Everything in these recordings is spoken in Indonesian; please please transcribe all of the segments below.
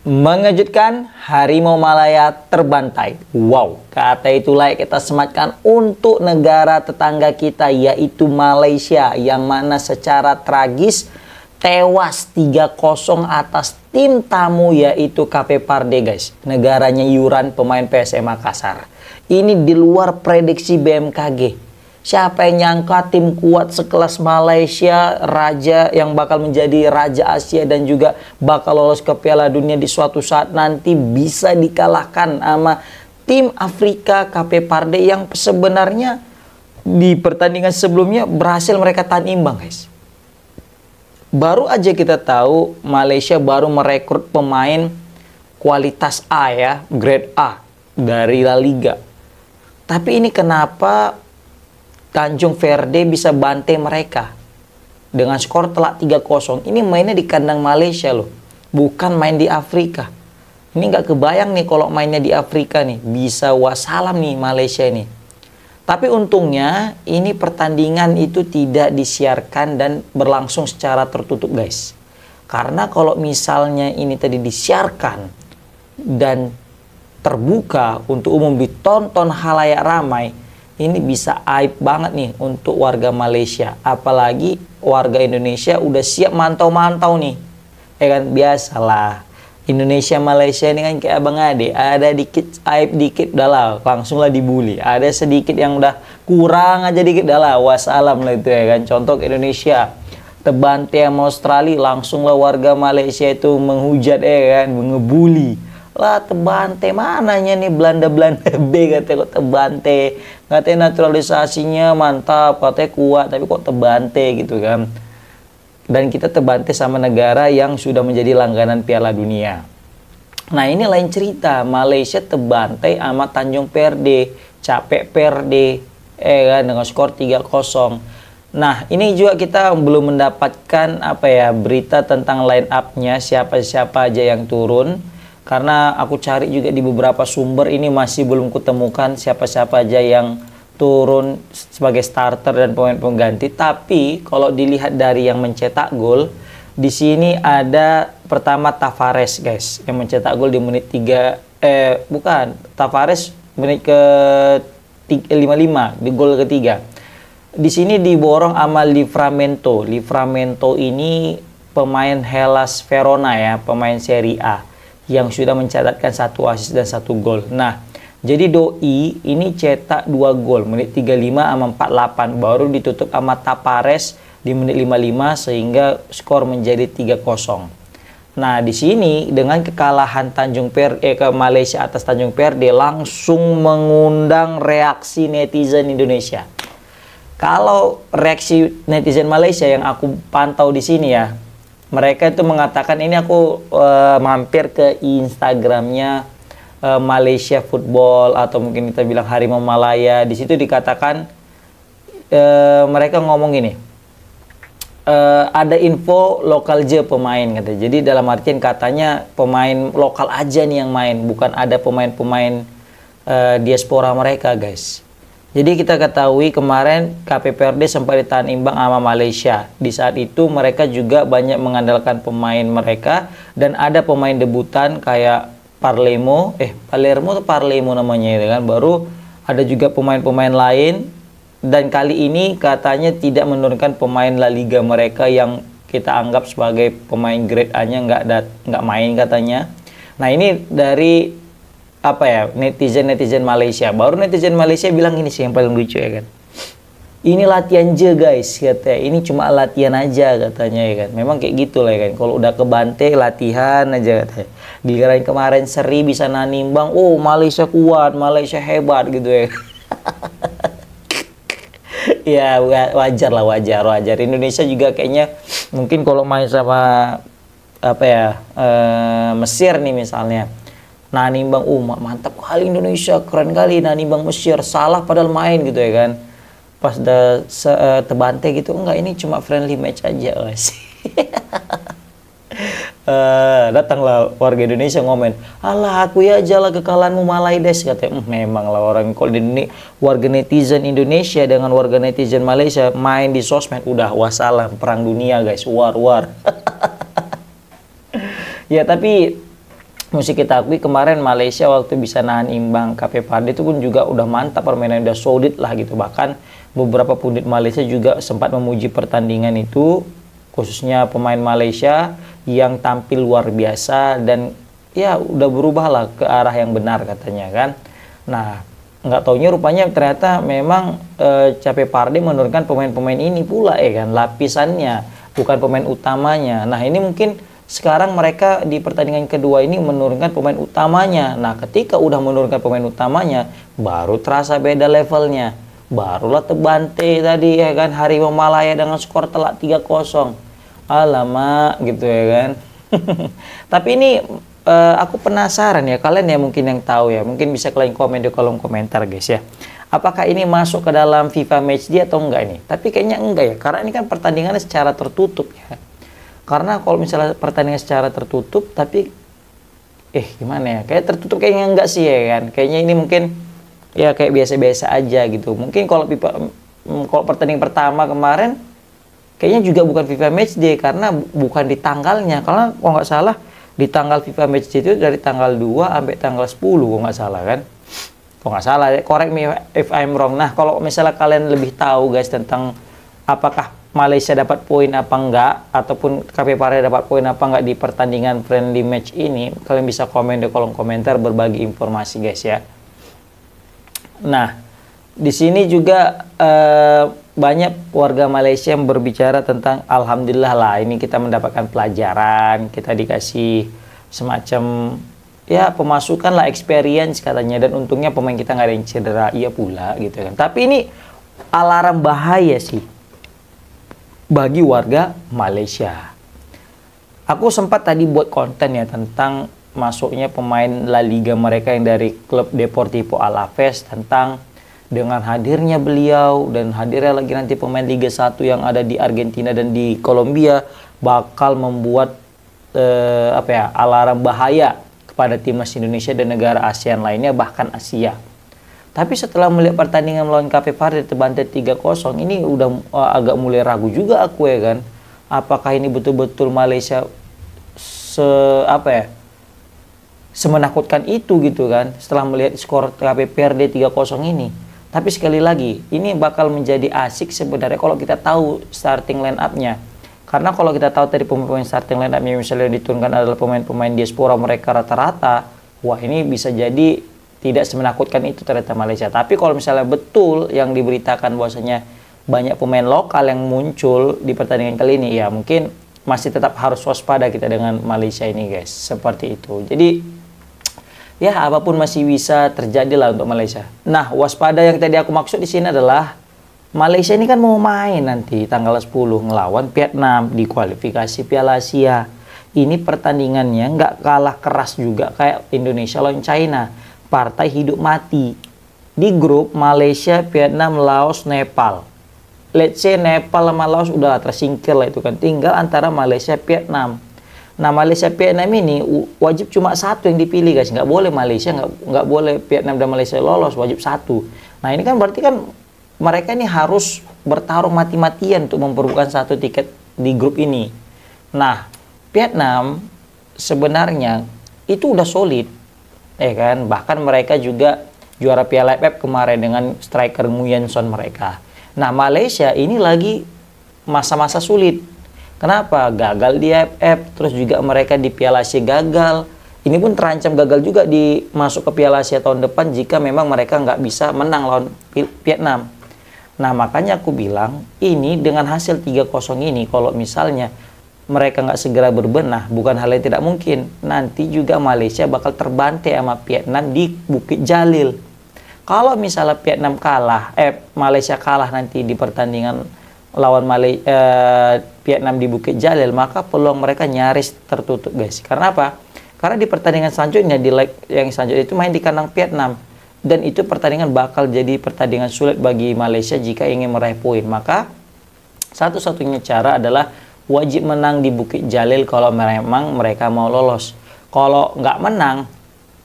Mengejutkan, harimau Malaya terbantai. Wow, kata itu layak kita sematkan untuk negara tetangga kita yaitu Malaysia, yang mana secara tragis tewas 3-0 atas tim tamu yaitu KP Parde guys. Negaranya iuran pemain PSM Makassar. Ini di luar prediksi BMKG. Siapa yang nyangka tim kuat sekelas Malaysia, raja yang bakal menjadi raja Asia dan juga bakal lolos ke Piala Dunia di suatu saat nanti bisa dikalahkan sama tim Afrika KP Parde yang sebenarnya di pertandingan sebelumnya berhasil mereka tahan imbang guys. Baru aja kita tahu Malaysia baru merekrut pemain kualitas A ya, grade A dari La Liga. Tapi ini kenapa Tanjung Verde bisa bantai mereka dengan skor telak 3-0. Ini mainnya di kandang Malaysia loh, bukan main di Afrika. Ini nggak kebayang nih kalau mainnya di Afrika nih, bisa wassalam nih Malaysia ini. Tapi untungnya ini pertandingan itu tidak disiarkan dan berlangsung secara tertutup guys. Karena kalau misalnya ini tadi disiarkan dan terbuka untuk umum ditonton halayak ramai, ini bisa aib banget nih untuk warga Malaysia. Apalagi warga Indonesia udah siap mantau-mantau nih. Ya kan, biasalah. Indonesia Malaysia ini kan kayak abang ade. Ada dikit aib dikit udah lah, langsunglah dibully. Ada sedikit yang udah kurang aja dikit udah lah, wassalam lah itu ya kan. Contoh Indonesia terbantai sama Australia, langsunglah warga Malaysia itu menghujat ya kan, ngebully. Lah terbantai mananya nih Belanda-Belanda B katanya kok terbantai. Katanya naturalisasinya mantap, katanya kuat, tapi kok terbantai gitu kan. Dan kita terbantai sama negara yang sudah menjadi langganan Piala Dunia. Nah ini lain cerita, Malaysia terbantai sama Tanjung Verde, capek Verde, kan dengan skor 3-0. Nah ini juga kita belum mendapatkan apa ya berita tentang line up-nya, siapa-siapa aja yang turun. Karena aku cari juga di beberapa sumber ini masih belum kutemukan siapa-siapa aja yang turun sebagai starter dan pemain pengganti. Tapi kalau dilihat dari yang mencetak gol, di sini ada pertama Tavares guys, yang mencetak gol di menit 3 Tavares menit ke 55 di gol ketiga. Di sini diborong sama Livramento. Livramento ini pemain Hellas Verona ya, pemain Serie A, yang sudah mencatatkan 1 assist dan 1 gol. Nah, jadi Doi ini cetak 2 gol menit 35 sama 48, baru ditutup sama Tavares di menit 55 sehingga skor menjadi 3-0. Nah, di sini dengan kekalahan Tanjung Verde ke Malaysia atas Tanjung Verde langsung mengundang reaksi netizen Indonesia. Kalau reaksi netizen Malaysia yang aku pantau di sini ya, mereka itu mengatakan, ini aku mampir ke Instagramnya Malaysia Football atau mungkin kita bilang Harimau Malaya. Di situ dikatakan mereka ngomong gini, ada info lokal aja pemain katanya. Jadi dalam artian katanya pemain lokal aja nih yang main, bukan ada pemain-pemain diaspora mereka guys. Jadi kita ketahui kemarin KP Verde sempat ditahan imbang sama Malaysia. Di saat itu mereka juga banyak mengandalkan pemain mereka dan ada pemain debutan kayak Palermo atau Palermo namanya itu kan. Baru ada juga pemain-pemain lain dan kali ini katanya tidak menurunkan pemain La Liga mereka yang kita anggap sebagai pemain grade A-nya nggak main katanya. Nah ini dari apa ya netizen Malaysia. Baru netizen Malaysia bilang ini sih yang paling lucu ya kan, ini latihan aja guys katanya, ini cuma latihan aja katanya ya kan. Memang kayak gitu lah ya kan, kalau udah kebantai latihan aja katanya. Giliran kemarin seri bisa nanimbang, oh Malaysia kuat, Malaysia hebat gitu ya. Ya wajar lah, wajar. Indonesia juga kayaknya mungkin kalau main sama apa ya Mesir nih misalnya, nah nimbang, mantap kali Indonesia, keren kali, nah nimbang Mesir, salah padahal main gitu ya kan. Pas udah terbantai gitu, enggak, ini cuma friendly match aja guys. Datanglah warga Indonesia ngomen, alah aku ya aja lah kekalahanmu Malaides katanya. Memang lah orang kalau di warga netizen Indonesia dengan warga netizen Malaysia main di sosmed udah wassalam, perang dunia guys, war. Ya tapi mesti kita akui kemarin Malaysia waktu bisa nahan imbang KP Verde itu pun juga udah mantap, permainan udah solid lah gitu. Bahkan beberapa pundit Malaysia juga sempat memuji pertandingan itu, khususnya pemain Malaysia yang tampil luar biasa dan ya udah berubah lah ke arah yang benar katanya kan. Nah, nggak taunya rupanya ternyata memang KP Verde menurunkan pemain-pemain ini pula ya kan, lapisannya, bukan pemain utamanya. Nah, ini mungkin sekarang mereka di pertandingan kedua ini menurunkan pemain utamanya. Nah, ketika udah menurunkan pemain utamanya, baru terasa beda levelnya. Barulah terbante tadi ya kan, Harimau Malaya dengan skor telak 3-0. Alamak gitu ya kan. Tapi ini aku penasaran ya, kalian ya mungkin yang tahu ya, mungkin bisa kalian komen di kolom komentar guys ya. Apakah ini masuk ke dalam FIFA Matchday atau enggak ini? Tapi kayaknya enggak ya, karena ini kan pertandingannya secara tertutup ya. Karena kalau misalnya pertandingan secara tertutup, tapi gimana ya? Kayak tertutup kayaknya enggak sih ya kan? Kayaknya ini mungkin ya kayak biasa-biasa aja gitu. Mungkin kalau pertandingan pertama kemarin kayaknya juga bukan FIFA Matchday karena bukan di tanggalnya. Karena kalau nggak salah di tanggal FIFA Matchday itu dari tanggal 2 sampai tanggal 10 kalau nggak salah kan. Kalau nggak salah, correct me if I'm wrong. Nah, kalau misalnya kalian lebih tahu guys tentang apakah Malaysia dapat poin apa enggak, ataupun KP Verde dapat poin apa enggak di pertandingan friendly match ini, kalian bisa komen di kolom komentar, berbagi informasi guys ya. Nah, di sini juga banyak warga Malaysia yang berbicara tentang alhamdulillah lah, ini kita mendapatkan pelajaran, kita dikasih semacam ya pemasukan lah, experience katanya, dan untungnya pemain kita nggak ada yang cedera, iya pula gitu kan. Tapi ini alarm bahaya sih bagi warga Malaysia. Aku sempat tadi buat konten ya tentang masuknya pemain La Liga mereka yang dari klub Deportivo Alaves, tentang dengan hadirnya beliau dan hadirnya lagi nanti pemain Liga 1 yang ada di Argentina dan di Kolombia bakal membuat alarm bahaya kepada timnas Indonesia dan negara ASEAN lainnya, bahkan Asia. Tapi setelah melihat pertandingan melawan KP Verde terbantai 3-0, ini udah agak mulai ragu juga aku ya kan. Apakah ini betul-betul Malaysia semenakutkan itu gitu kan setelah melihat skor KP Verde 3-0 ini. Tapi sekali lagi, ini bakal menjadi asik sebenarnya kalau kita tahu starting line up-nya. Karena kalau kita tahu tadi pemain starting line up-nya misalnya diturunkan adalah pemain-pemain diaspora mereka rata-rata, wah ini bisa jadi tidak semenakutkan itu ternyata Malaysia. Tapi kalau misalnya betul yang diberitakan bahwasanya banyak pemain lokal yang muncul di pertandingan kali ini, ya mungkin masih tetap harus waspada kita dengan Malaysia ini guys. Seperti itu. Jadi ya apapun masih bisa terjadi lah untuk Malaysia. Nah, waspada yang tadi aku maksud di sini adalah Malaysia ini kan mau main nanti tanggal 10 ngelawan Vietnam di kualifikasi Piala Asia. Ini pertandingannya nggak kalah keras juga kayak Indonesia lawan China. Partai hidup mati. Di grup Malaysia, Vietnam, Laos, Nepal. Let's say Nepal sama Laos udah tersingkir lah itu kan. Tinggal antara Malaysia, Vietnam. Nah, Malaysia, Vietnam ini wajib cuma satu yang dipilih guys. Nggak boleh Malaysia, nggak boleh Vietnam dan Malaysia lolos. Wajib satu. Nah, ini kan berarti kan mereka ini harus bertarung mati-matian untuk memperebutkan satu tiket di grup ini. Nah, Vietnam sebenarnya itu udah solid. Kan, bahkan mereka juga juara Piala AFF kemarin dengan striker Nguyen Son mereka. Nah, Malaysia ini lagi masa-masa sulit. Kenapa? Gagal di AFF, terus juga mereka di Piala Asia gagal. Ini pun terancam gagal juga di masuk ke Piala Asia tahun depan jika memang mereka nggak bisa menang lawan Vietnam. Nah, makanya aku bilang ini dengan hasil 3-0 ini, kalau misalnya mereka nggak segera berbenah, bukan hal yang tidak mungkin. Nanti juga Malaysia bakal terbantai sama Vietnam di Bukit Jalil. Kalau misalnya Vietnam kalah, Malaysia kalah nanti di pertandingan lawan Vietnam di Bukit Jalil, maka peluang mereka nyaris tertutup guys. Karena apa? Karena di pertandingan selanjutnya, di leg yang selanjutnya itu main di kandang Vietnam. Dan itu pertandingan bakal jadi pertandingan sulit bagi Malaysia jika ingin meraih poin. Maka satu-satunya cara adalah wajib menang di Bukit Jalil kalau memang mereka mau lolos. Kalau nggak menang,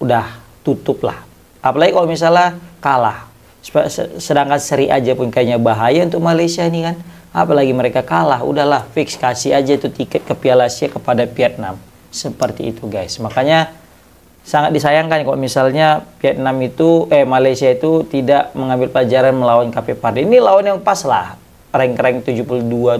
udah tutup lah. Apalagi kalau misalnya kalah. Sedangkan seri aja pun kayaknya bahaya untuk Malaysia ini kan. Apalagi mereka kalah, udahlah fix kasih aja itu tiket ke Piala Asia kepada Vietnam. Seperti itu guys. Makanya sangat disayangkan kalau misalnya Malaysia itu tidak mengambil pelajaran melawan KP Pardede. Ini lawan yang pas lah, rank 72,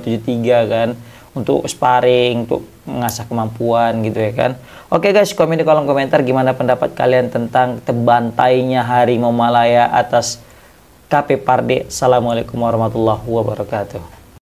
73 kan, untuk sparring, untuk mengasah kemampuan gitu ya kan. Oke guys, komen di kolom komentar gimana pendapat kalian tentang terbantainya Harimau Malaya atas KP Pardede. Assalamualaikum warahmatullahi wabarakatuh.